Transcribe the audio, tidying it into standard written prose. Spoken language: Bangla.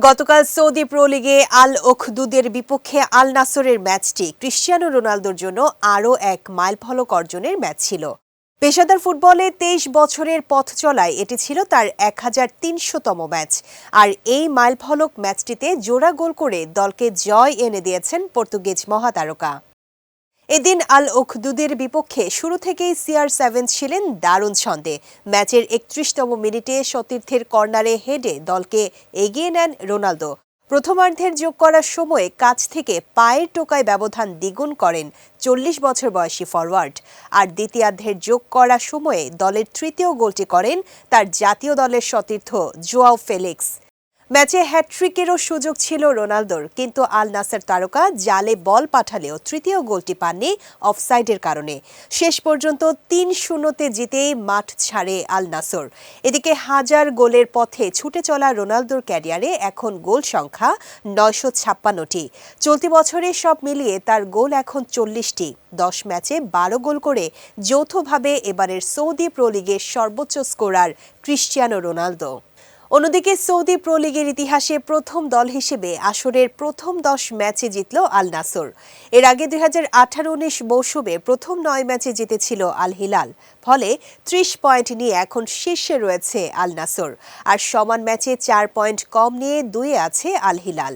গতকাল সৌদি প্রো লিগে আল ওখদুদের বিপক্ষে আল নাসরের ম্যাচটি ক্রিশ্চিয়ানো রোনালদোর জন্য আরও এক মাইলফলক অর্জনের ম্যাচ ছিল। পেশাদার ফুটবলে ২৩ বছরের পথ চলায় এটি ছিল তার ১৩০০তম ম্যাচ। আর এই মাইলফলক ম্যাচটিতে জোড়া গোল করে দলকে জয় এনে দিয়েছেন পর্তুগিজ মহাতারকা। এদিন আল ওখদুদের বিপক্ষে শুরু থেকেই CR7 ছিলেন দারুণ ছন্দে। ম্যাচের ৩১তম মিনিটে সতীর্থের কর্নারে হেডে দলকে এগিয়ে নেন রোনালদো। প্রথমার্ধের যোগ করার সময়ে কাছ থেকে পায়ের টোকায় ব্যবধান দ্বিগুণ করেন ৪০ বছর বয়সী ফরওয়ার্ড। আর দ্বিতীয়ার্ধের যোগ করার সময়ে দলের তৃতীয় গোলটি করেন তার জাতীয় দলের সতীর্থ জোয়াও ফেলিক্স। ম্যাচে হ্যাটট্রিকেরও সুযোগ ছিল রোনালদোর, কিন্তু আল নাসর তারকা জালে বল পাঠালেও তৃতীয় গোলটি পাননি অফসাইডের কারণে। শেষ পর্যন্ত ৩-০তে জিতেই মাঠ ছাড়ে আল নাসর। এদিকে হাজার গোলের পথে ছুটে চলা রোনালদোর ক্যারিয়ারে এখন গোল সংখ্যা ৯৫৬টি। চলতি বছরে সব মিলিয়ে তার গোল এখন ৪০টি। ১০ ম্যাচে ১২ গোল করে যৌথভাবে এবারের সৌদি প্রো লিগের সর্বোচ্চ স্কোরার ক্রিশ্চিয়ানো রোনালদো। অন্যদিকে সৌদি প্রো লিগের ইতিহাসে প্রথম দল হিসেবে আসরের প্রথম ১০ ম্যাচে জিতল আল নাসর। এর আগে ২০১৮-১৯ মৌসুমে প্রথম ৯ ম্যাচে জিতেছিল আল হিলাল। ফলে ৩০ পয়েন্ট নিয়ে এখন শীর্ষে রয়েছে আল নাসর। আর সমান ম্যাচে ৪ পয়েন্ট কম নিয়ে ২-এ আছে আল হিলাল।